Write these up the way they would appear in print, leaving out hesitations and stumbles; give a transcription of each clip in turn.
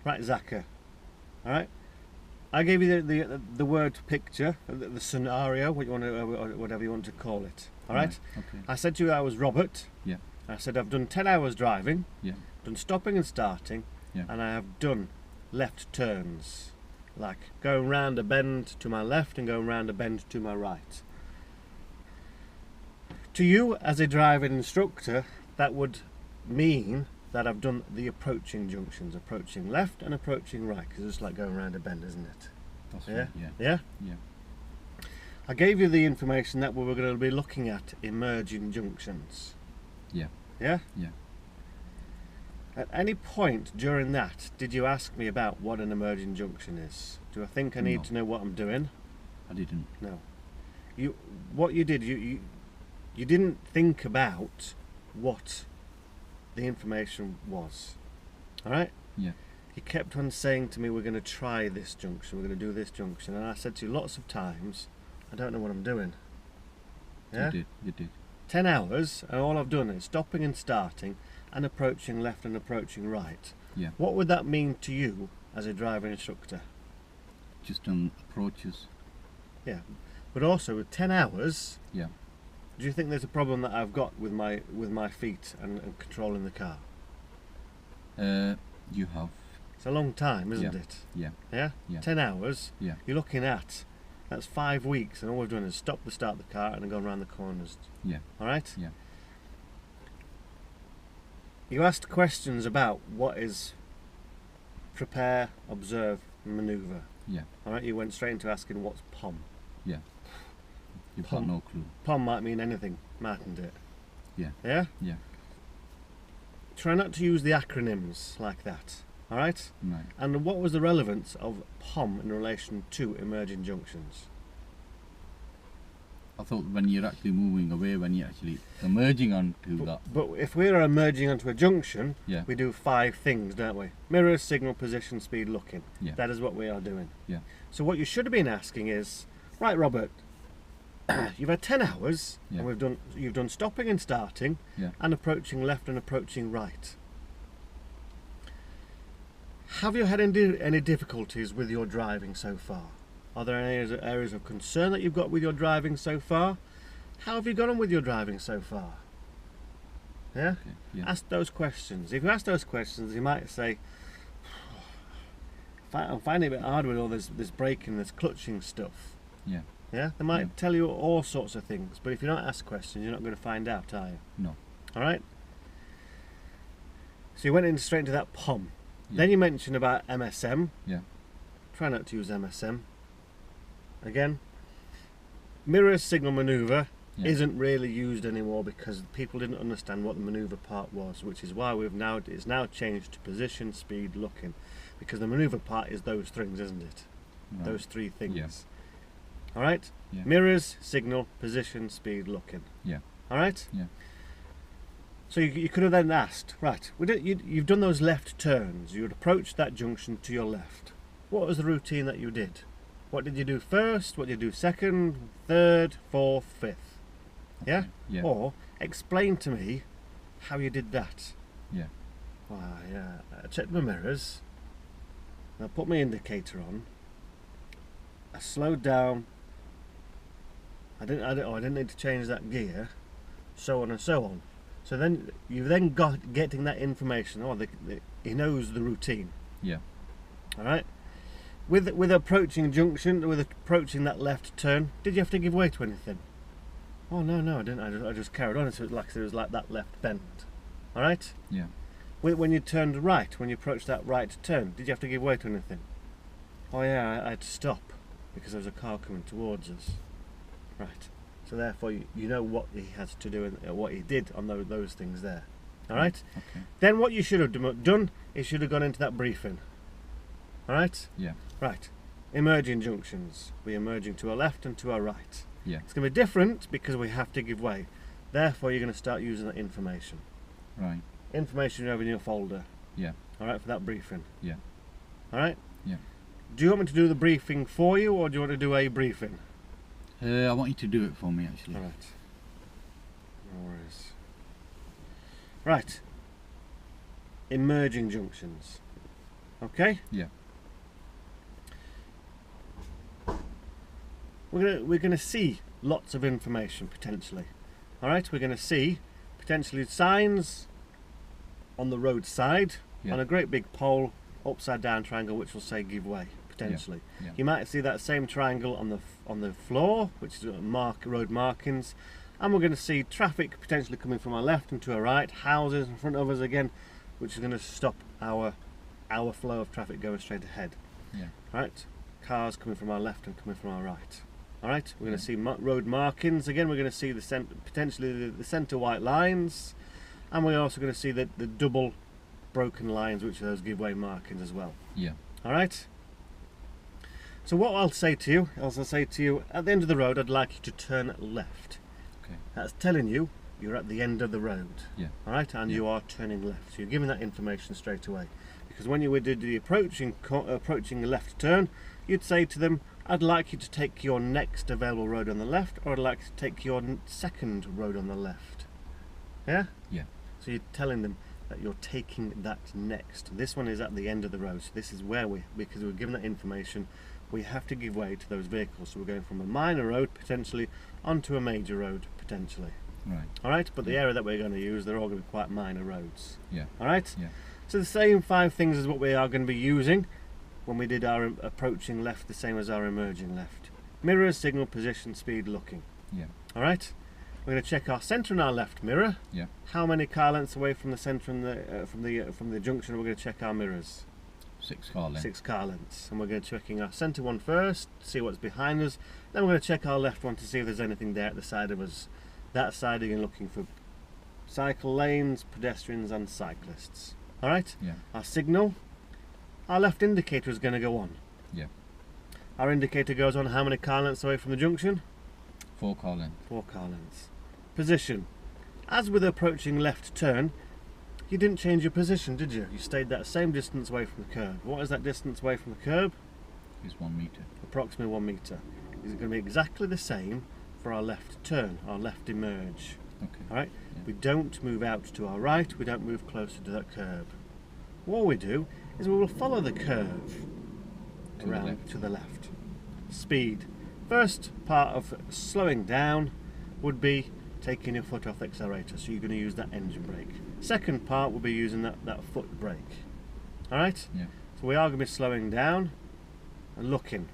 Right, Zaka. All right. I gave you the word picture, the scenario, what you want to, whatever you want to call it. All right. Okay. I said to you I was Robert. Yeah. I said I've done 10 hours driving. Yeah. Done stopping and starting. Yeah. And I have done left turns, like going round a bend to my left and going round a bend to my right. To you, as a driving instructor, that would mean that I've done the approaching junctions, approaching left and approaching right, because it's like going around a bend, isn't it? That's Yeah? right. Yeah. Yeah? Yeah. I gave you the information that we were going to be looking at emerging junctions. Yeah. Yeah? Yeah. At any point during that, did you ask me about what an emerging junction is? Do I think I need No. to know what I'm doing? I didn't. No. What you did, you didn't think about what the information was. Alright? Yeah. You kept on saying to me, we're going to try this junction, we're going to do this junction, and I said to you lots of times, I don't know what I'm doing. Yeah? You did. 10 hours, and all I've done is stopping and starting and approaching left and approaching right. Yeah. What would that mean to you as a driving instructor? Just on approaches. Yeah. But also with 10 hours, Yeah. do you think there's a problem that I've got with my feet and controlling the car? You have. It's a long time, isn't Yeah. it? Yeah. Yeah? Yeah. 10 hours, Yeah. you're looking at, that's 5 weeks, and all we've done is stop the start of the car and then gone around the corners. Yeah. Alright? Yeah. You asked questions about what is prepare, observe, manoeuvre. Yeah. Alright, you went straight into asking what's POM. Yeah. You've Pom. got no clue. POM might mean anything, mightn't it? Yeah. Yeah? Yeah. Try not to use the acronyms like that. Alright? Right. And what was the relevance of POM in relation to emerging junctions? I thought when you're actually moving away, when you're actually emerging onto that. But if we're emerging onto a junction, Yeah. we do 5 things, don't we? Mirrors, signal, position, speed, looking. Yeah. That is what we are doing. Yeah. So what you should have been asking is, right, Robert, you've had 10 hours, Yeah. and you've done stopping and starting, Yeah. and approaching left and approaching right. Have you had any difficulties with your driving so far? Are there any areas of concern that you've got with your driving so far? How have you got on with your driving so far? Yeah? Okay. Yeah. Ask those questions. If you ask those questions, you might say, I'm finding it a bit hard with all this braking, this clutching stuff. Yeah. Yeah? They might Yeah. tell you all sorts of things, but if you don't ask questions, you're not going to find out, are you? No. Alright? So you went straight into that POM. Yeah. Then you mentioned about MSM. Yeah. Try not to use MSM. Again, mirror signal manoeuvre Yeah. isn't really used anymore because people didn't understand what the manoeuvre part was, which is why it's now changed to position, speed, looking, because the manoeuvre part is those things, isn't it? Right. Those 3 things. Yeah. All right. Yeah. Mirrors, signal, position, speed, looking. Yeah. All right. Yeah. So you could have then asked, right? You've done those left turns. You would approach that junction to your left. What was the routine that you did? What did you do first? What did you do second, third, fourth, fifth? Yeah? Okay. Yeah. Or explain to me how you did that. Yeah. Why, yeah. I checked my mirrors. I put my indicator on. I slowed down. I didn't need to change that gear. So on and so on. So then you've then got getting that information. Oh, he knows the routine. Yeah. All right. With approaching junction, with approaching that left turn, did you have to give way to anything? Oh no, I didn't. I just carried on. So it was like that left bend. All right. Yeah. When you turned right, when you approached that right turn, did you have to give way to anything? Oh yeah, I had to stop because there was a car coming towards us. Right. So therefore, you know what he has to do and what he did on those things there. All right. Okay. Then what you should have done is should have gone into that briefing. All right. Yeah. Right. Emerging junctions. We're emerging to our left and to our right. Yeah. It's going to be different because we have to give way. Therefore, you're going to start using that information. Right. Information you have in your folder. Yeah. All right, for that briefing. Yeah. All right. Yeah. Do you want me to do the briefing for you, or do you want to do a briefing? I want you to do it for me, actually. All right. No worries. Right. Emerging junctions. Okay? Yeah. We're gonna see lots of information potentially. All right, we're gonna see potentially signs on the roadside on a great big pole, upside down triangle, which will say give way potentially. Yeah. You might see that same triangle on the floor, which is road markings, and we're going to see traffic potentially coming from our left and to our right, houses in front of us again, which is going to stop our flow of traffic going straight ahead. Yeah. Right, cars coming from our left and coming from our right. All right, we're going to see road markings again. We're going to see potentially the centre white lines, and we're also going to see the double broken lines, which are those giveaway markings as well. Yeah. All right. So what I'll say to you, at the end of the road, I'd like you to turn left. Okay. That's telling you you're at the end of the road. Yeah. All right, and you are turning left. So you're giving that information straight away. Because when you would do the approaching the left turn, you'd say to them, I'd like you to take your next available road on the left, or I'd like you to take your second road on the left. Yeah? Yeah. So you're telling them that you're taking that next. This one is at the end of the road. So this is where because we're given that information, we have to give way to those vehicles. So we're going from a minor road potentially onto a major road potentially. Right. All right, but the area that we're going to use, they're all going to be quite minor roads. Yeah. All right. Yeah. So the same 5 things is what we are going to be using when we did our approaching left, the same as our emerging left. Mirror, signal, position, speed, looking. Yeah. All right. We're going to check our centre and our left mirror. Yeah. How many car lengths away from the centre and from the junction? We're going to check our mirrors. 6 car lengths. 6 car lengths, and we're going to checking our centre one first, see what's behind us. Then we're going to check our left one to see if there's anything there at the side of us. That side again, looking for cycle lanes, pedestrians, and cyclists. All right. Yeah. Our signal. Our left indicator is going to go on. Yeah. Our indicator goes on how many car lengths away from the junction? 4 car lengths. 4 car lengths. Position. As with approaching left turn, you didn't change your position, did you? You stayed that same distance away from the curb. What is that distance away from the curb? It's 1 metre. Approximately 1 metre. Is it going to be exactly the same for our left turn, our left emerge? Okay. All right. Yeah. We don't move out to our right. We don't move closer to that curb. What we do is we will follow the curve around to the left. Speed. First part of slowing down would be taking your foot off the accelerator, so you're going to use that engine brake. Second part will be using that foot brake. All right. Yeah. So we are going to be slowing down and looking.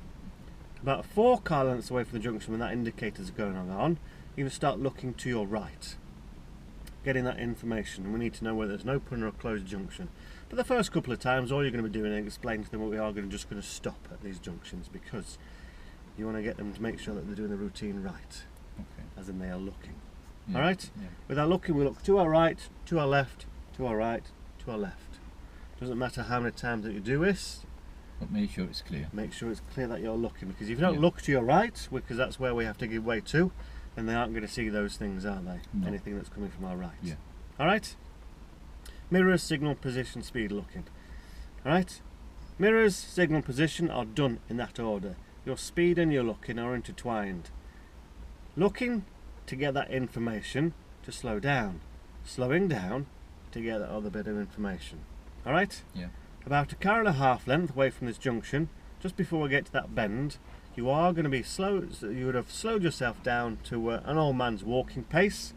About 4 car lengths away from the junction, when that indicator's going on, you're going to start looking to your right, getting that information. We need to know whether there's an open or a closed junction. But the first couple of times, all you're going to be doing is explaining to them what we are just going to stop at these junctions, because you want to get them to make sure that they're doing the routine right, Okay. as in they are looking. Yeah. All right. Yeah. With our looking, we look to our right, to our left, to our right, to our left. Doesn't matter how many times that you do this. But make sure it's clear. Make sure it's clear that you're looking, because if you don't Yeah. look to your right, because that's where we have to give way to, then they aren't going to see those things, are they? No. Anything that's coming from our right. Yeah. All right. Mirrors, signal, position, speed, looking. All right. Mirrors, signal, position are done in that order. Your speed and your looking are intertwined. Looking to get that information to slow down. Slowing down to get that other bit of information. All right. Yeah. About 1.5 car length away from this junction, just before we get to that bend, you are going to be slow. So you would have slowed yourself down to an old man's walking pace,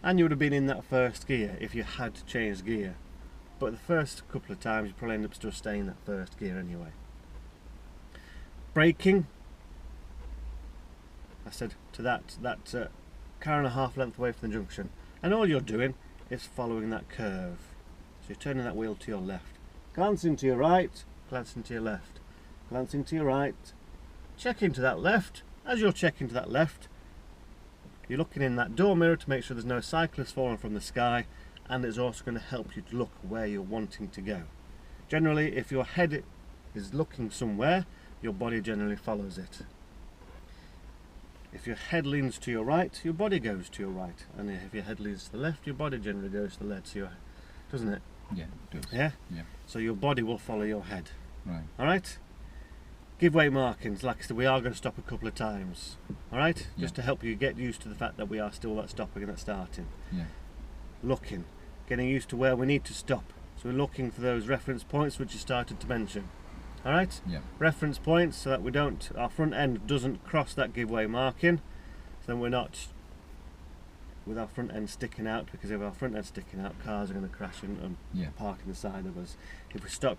and you would have been in that first gear if you had changed gear. But the first couple of times, you probably end up still staying in that first gear anyway. Braking. I said to that 1.5 car length away from the junction, and all you're doing is following that curve. So you're turning that wheel to your left. Glancing to your right, glancing to your left, glancing to your right, checking to that left. As you're checking to that left, you're looking in that door mirror to make sure there's no cyclists falling from the sky, and it's also going to help you to look where you're wanting to go. Generally, if your head is looking somewhere, your body generally follows it. If your head leans to your right, your body goes to your right, and if your head leans to the left, your body generally goes to the left, doesn't it? Yeah, it does. Yeah? Yeah. So your body will follow your head. Right. Alright? Give way markings, like I said, we are going to stop a couple of times. Alright? Yeah. Just to help you get used to the fact that we are still at stopping and at starting. Yeah. Looking. Getting used to where we need to stop. So we're looking for those reference points which you started to mention. Alright? Yeah. Reference points so that we don't, our front end doesn't cross that giveaway marking. So then we're not with our front end sticking out, because if our front end sticking out, cars are going to crash and park in the side of us. If we stop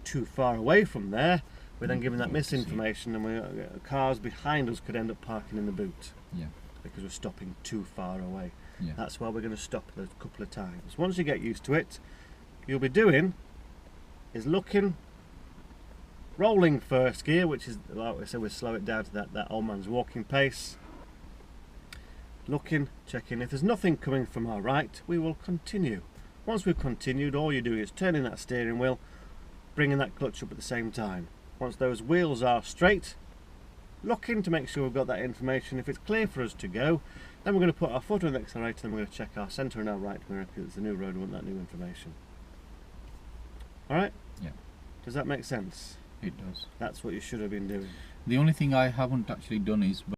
too far away from there, we're then given that misinformation, and cars behind us could end up parking in the boot. Yeah. Because we're stopping too far away. Yeah. That's why we're going to stop a couple of times. Once you get used to it, you'll be doing is looking, rolling first gear, which is, like I said, we slow it down to that old man's walking pace. Looking, checking. If there's nothing coming from our right, we will continue. Once we've continued, all you do is turning that steering wheel, bringing that clutch up at the same time. Once those wheels are straight, looking to make sure we've got that information. If it's clear for us to go, then we're going to put our foot on the accelerator, then we're going to check our centre and our right mirror, because it's a new road, we want that new information. Alright? Yeah. Does that make sense? It does. That's what you should have been doing. The only thing I haven't actually done is